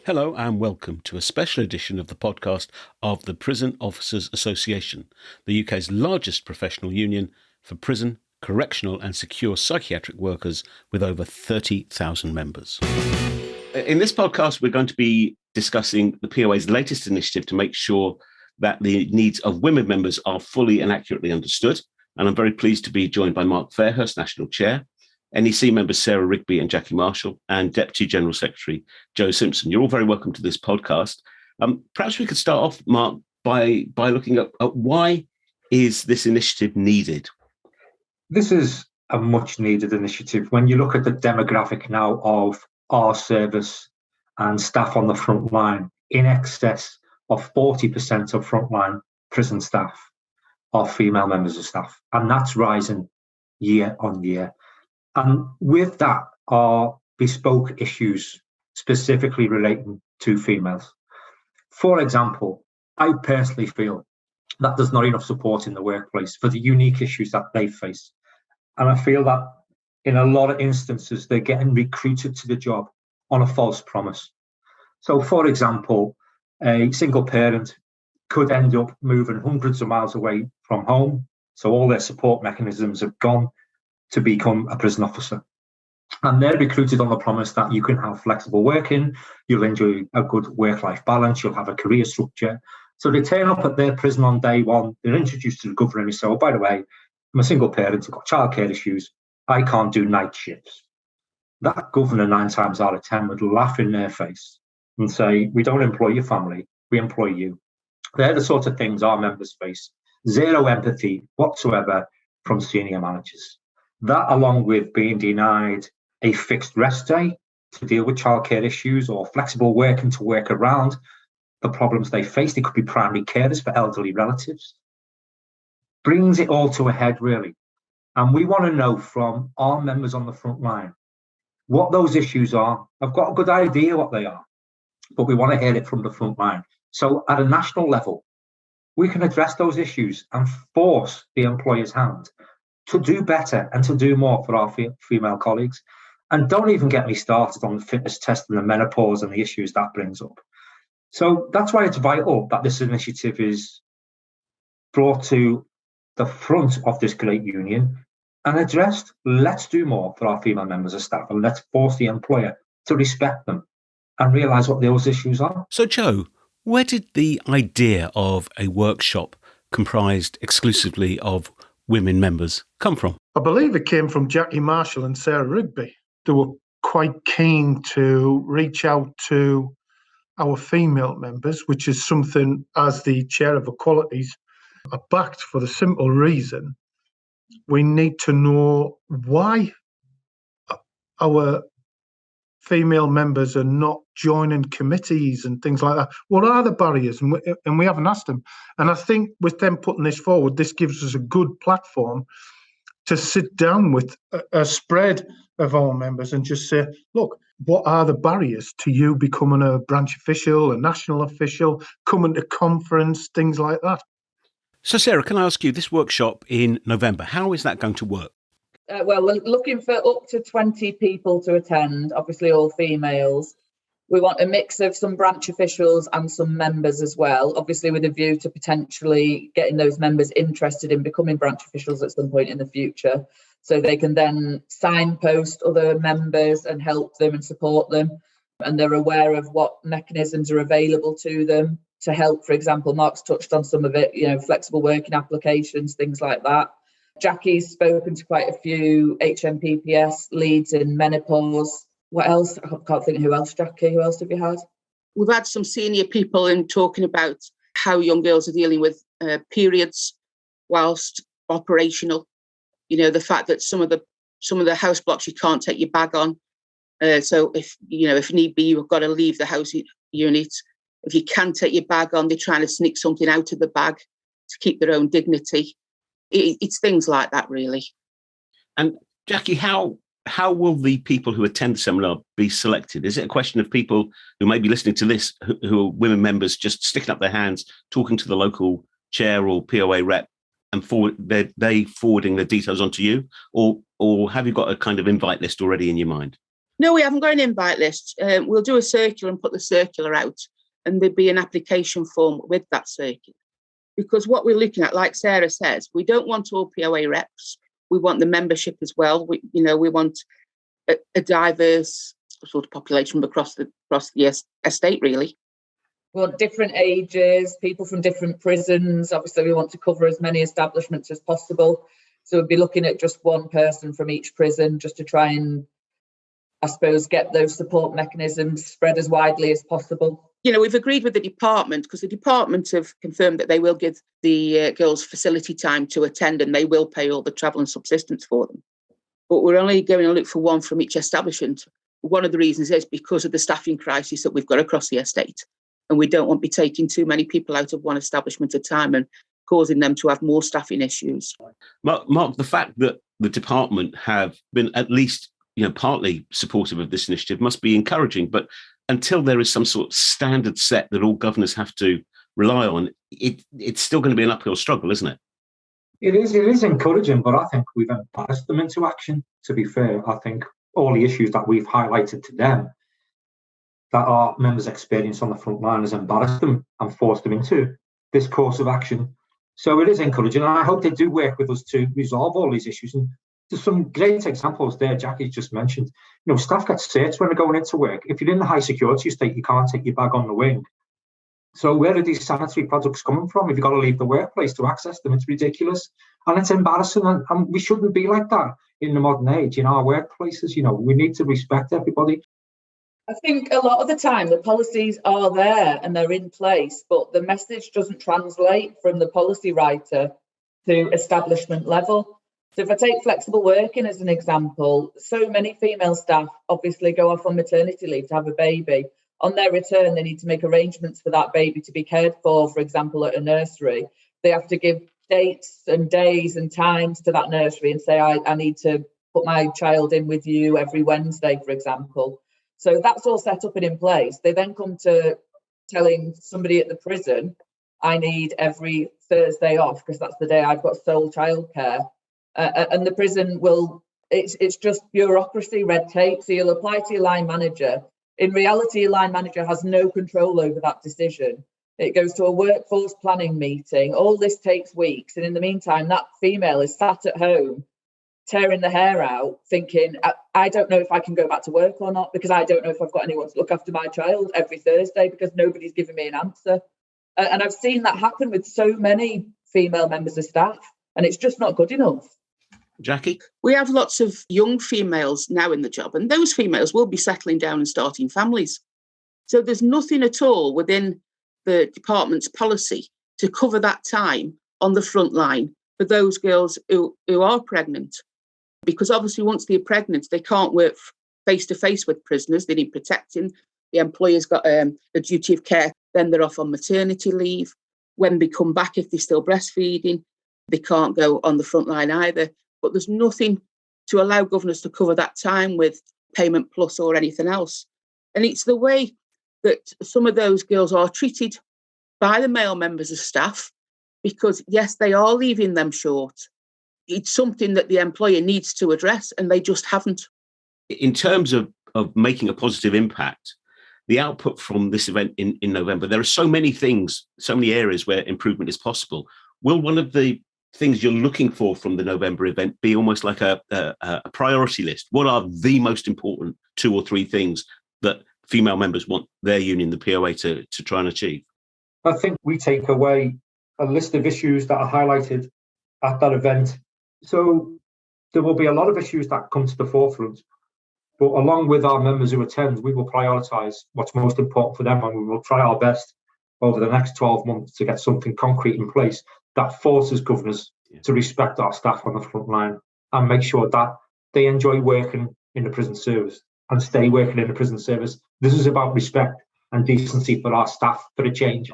Hello and welcome to a special edition of the podcast of the Prison Officers Association, the UK's largest professional union for prison, correctional and secure psychiatric workers with over 30,000 members. In this podcast, we're going to be discussing the POA's latest initiative to make sure that the needs of women members are fully and accurately understood. And I'm very pleased to be joined by Mark Fairhurst, National Chair, NEC members Sarah Rigby and Jackie Marshall, and Deputy General Secretary Joe Simpson. You're all very welcome to this podcast. Perhaps we could start off, Mark, by looking at why is this initiative needed? This is a much needed initiative. When you look at the demographic now of our service and staff on the front line, in excess of 40% of frontline prison staff are female members of staff, and that's rising year on year. And with that are bespoke issues specifically relating to females. For example, I personally feel that there's not enough support in the workplace for the unique issues that they face. And I feel that in a lot of instances, they're getting recruited to the job on a false promise. So, for example, a single parent could end up moving hundreds of miles away from home. So all their support mechanisms have gone to become a prison officer. And they're recruited on the promise that you can have flexible working, you'll enjoy a good work-life balance, you'll have a career structure. So they turn up at their prison on day one, they're introduced to the governor and say, oh, by the way, I'm a single parent, I've got childcare issues, I can't do night shifts. That governor 9 times out of 10 would laugh in their face and say, we don't employ your family, we employ you. They're the sort of things our members face. Zero empathy whatsoever from senior managers. That, along with being denied a fixed rest day to deal with childcare issues or flexible working to work around the problems they face, they could be primary carers for elderly relatives, brings it all to a head, really. And we want to know from our members on the front line what those issues are. I've got a good idea what they are, but we want to hear it from the front line. So at a national level, we can address those issues and force the employer's hand to do better and to do more for our female colleagues. And don't even get me started on the fitness test and the menopause and the issues that brings up. So that's why it's vital that this initiative is brought to the front of this great union and addressed. Let's do more for our female members of staff and let's force the employer to respect them and realise what those issues are. So, Joe, where did the idea of a workshop comprised exclusively of women members come from? I believe it came from Jackie Marshall and Sarah Rigby. They were quite keen to reach out to our female members, which is something, as the chair of equalities, I backed for the simple reason we need to know why our female members are not joining committees and things like that. What are the barriers? And we haven't asked them. And I think with them putting this forward, this gives us a good platform to sit down with a spread of our members and just say, look, what are the barriers to you becoming a branch official, a national official, coming to conference, things like that? So, Sarah, can I ask you, this workshop in November, how is that going to work? Well, we're looking for up to 20 people to attend, obviously all females. We want a mix of some branch officials and some members as well, obviously with a view to potentially getting those members interested in becoming branch officials at some point in the future, so they can then signpost other members and help them and support them. And they're aware of what mechanisms are available to them to help. For example, Mark's touched on some of it, flexible working applications, things like that. Jackie's spoken to quite a few HMPPS leads in menopause. What else? I can't think who else, Jackie. Who else have you had? We've had some senior people in talking about how young girls are dealing with periods whilst operational. The fact that some of the house blocks you can't take your bag on. So if need be, you've got to leave the house unit. If you can take your bag on, they're trying to sneak something out of the bag to keep their own dignity. It's things like that, really. And Jackie, how will the people who attend the seminar be selected? Is it a question of people who may be listening to this, who are women members, just sticking up their hands, talking to the local chair or POA rep, and forwarding the details onto you? Or have you got a kind of invite list already in your mind? No, we haven't got an invite list. We'll do a circular and put the circular out, and there'd be an application form with that circular. Because what we're looking at, like Sarah says, we don't want all POA reps. We want the membership as well. We want a diverse sort of population across the estate, really. We want different ages, people from different prisons. Obviously, we want to cover as many establishments as possible. So we'd be looking at just one person from each prison, just to try and, I suppose, get those support mechanisms spread as widely as possible. We've agreed with the department, because the department have confirmed that they will give the girls facility time to attend, and they will pay all the travel and subsistence for them. But we're only going to look for one from each establishment. One of the reasons is because of the staffing crisis that we've got across the estate. And we don't want to be taking too many people out of one establishment at a time and causing them to have more staffing issues. Mark, the fact that the department have been at least partly supportive of this initiative must be encouraging. But until there is some sort of standard set that all governors have to rely on, it's still going to be an uphill struggle, isn't it? It is encouraging, but I think we've embarrassed them into action, to be fair. I think all the issues that we've highlighted to them that our members experience on the front line has embarrassed them and forced them into this course of action. So it is encouraging, and I hope they do work with us to resolve all these issues. And there's some great examples there Jackie just mentioned. Staff get searched when they're going into work. If you're in the high security estate, you can't take your bag on the wing. So where are these sanitary products coming from if you've got to leave the workplace to access them? It's ridiculous. And it's embarrassing. And we shouldn't be like that in the modern age, in our workplaces. We need to respect everybody. I think a lot of the time the policies are there and they're in place, but the message doesn't translate from the policy writer to establishment level. So if I take flexible working as an example, so many female staff obviously go off on maternity leave to have a baby. On their return, they need to make arrangements for that baby to be cared for example, at a nursery. They have to give dates and days and times to that nursery and say, I need to put my child in with you every Wednesday, for example. So that's all set up and in place. They then come to telling somebody at the prison, I need every Thursday off because that's the day I've got sole childcare. And the prison will, it's just bureaucracy, red tape. So you'll apply to your line manager. In reality, your line manager has no control over that decision. It goes to a workforce planning meeting. All this takes weeks. And in the meantime, that female is sat at home tearing the hair out, thinking, I don't know if I can go back to work or not, because I don't know if I've got anyone to look after my child every Thursday because nobody's giving me an answer. And I've seen that happen with so many female members of staff, and it's just not good enough. Jackie? We have lots of young females now in the job, and those females will be settling down and starting families. So there's nothing at all within the department's policy to cover that time on the front line for those girls who are pregnant. Because obviously once they're pregnant, they can't work face-to-face with prisoners. They need protecting. The employer's got a duty of care. Then they're off on maternity leave. When they come back, if they're still breastfeeding, they can't go on the front line either. But there's nothing to allow governors to cover that time with payment plus or anything else. And it's the way that some of those girls are treated by the male members of staff, because, yes, they are leaving them short. It's something that the employer needs to address, and they just haven't. In terms of making a positive impact, the output from this event in November, there are so many things, so many areas where improvement is possible. Will one of the things you're looking for from the November event be almost like a priority list? What are the most important 2 or 3 things that female members want their union, the POA, to try and achieve? I think we take away a list of issues that are highlighted at that event. So there will be a lot of issues that come to the forefront, but along with our members who attend, we will prioritise what's most important for them, and we will try our best over the next 12 months to get something concrete in place that forces governors to respect our staff on the front line and make sure that they enjoy working in the prison service and stay working in the prison service. This is about respect and decency for our staff, for a change.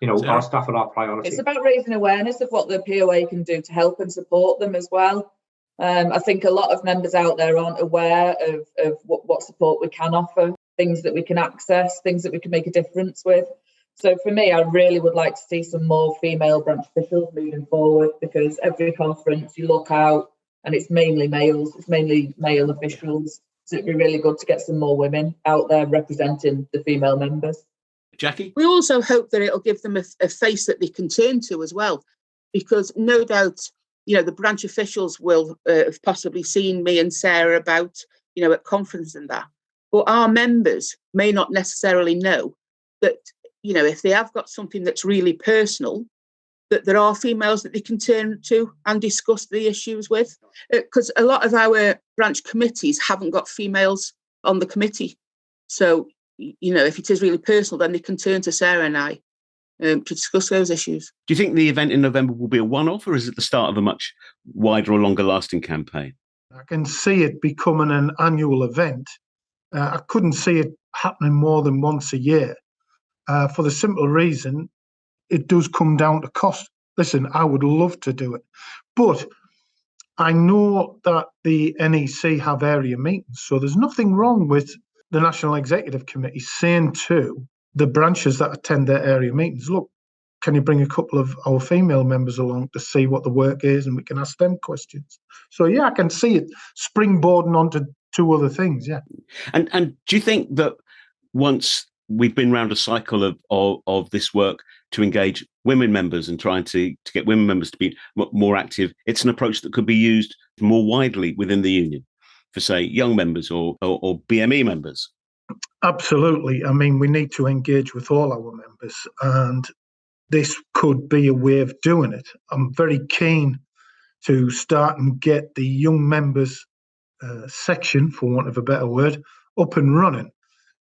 Our staff are our priority. It's about raising awareness of what the POA can do to help and support them as well. I think a lot of members out there aren't aware of what support we can offer, things that we can access, things that we can make a difference with. So for me, I really would like to see some more female branch officials moving forward, because every conference you look out and it's mainly males, it's mainly male officials. So it'd be really good to get some more women out there representing the female members. Jackie? We also hope that it'll give them a face that they can turn to as well, because no doubt, the branch officials will have possibly seen me and Sarah about, at conference and that. But our members may not necessarily know that, if they have got something that's really personal, that there are females that they can turn to and discuss the issues with. Because a lot of our branch committees haven't got females on the committee. So, if it is really personal, then they can turn to Sarah and I to discuss those issues. Do you think the event in November will be a one-off, or is it the start of a much wider or longer-lasting campaign? I can see it becoming an annual event. I couldn't see it happening more than once a year for the simple reason it does come down to cost. Listen, I would love to do it, but I know that the NEC have area meetings, so there's nothing wrong with the National Executive Committee saying to the branches that attend their area meetings, look, can you bring a couple of our female members along to see what the work is, and we can ask them questions. So, yeah, I can see it springboarding onto two other things, yeah. And do you think that once we've been round a cycle of this work to engage women members and trying to get women members to be more active, it's an approach that could be used more widely within the union for, say, young members or BME members? Absolutely. I mean, we need to engage with all our members, and this could be a way of doing it. I'm very keen to start and get the young members section, for want of a better word, up and running,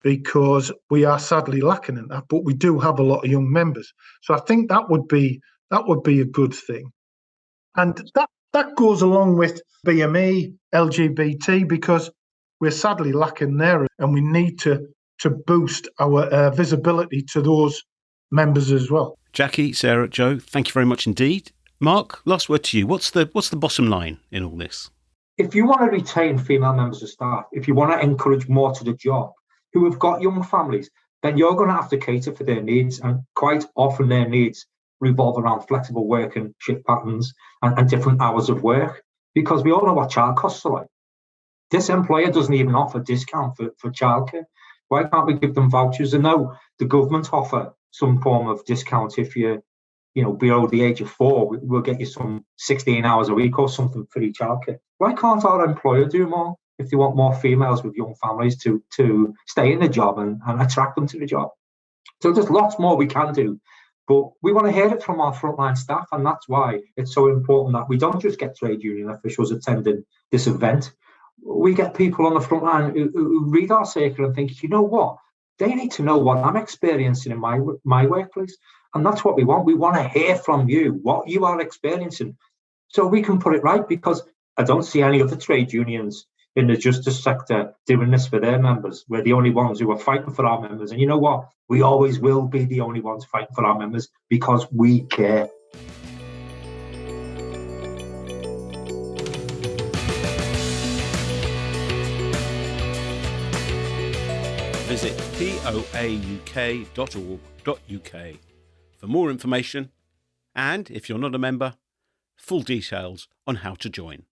because we are sadly lacking in that, but we do have a lot of young members. So I think that would be a good thing. And that goes along with BME, LGBT, because we're sadly lacking there, and we need to boost our visibility to those members as well. Jackie, Sarah, Joe, thank you very much indeed. Mark, last word to you. What's the bottom line in all this? If you want to retain female members of staff, if you want to encourage more to the job who have got young families, then you're going to have to cater for their needs, and quite often their needs revolve around flexible work and shift patterns and different hours of work, because we all know what child costs are like. This employer doesn't even offer discount for childcare. Why can't we give them vouchers? I know the government offer some form of discount if you're below the age of 4. We'll get you some 16 hours a week or something for free childcare. Why can't our employer do more if they want more females with young families to stay in the job and attract them to the job? So there's lots more we can do, but we want to hear it from our frontline staff, and that's why it's so important that we don't just get trade union officials attending this event. We get people on the front line who read our circular and think, you know what, they need to know what I'm experiencing in my workplace. And that's what we want. We want to hear from you, what you are experiencing, so we can put it right, because I don't see any other trade unions in the justice sector doing this for their members. We're the only ones who are fighting for our members. And you know what? We always will be the only ones fighting for our members, because we care. Visit poauk.org.uk for more information, and if you're not a member, full details on how to join.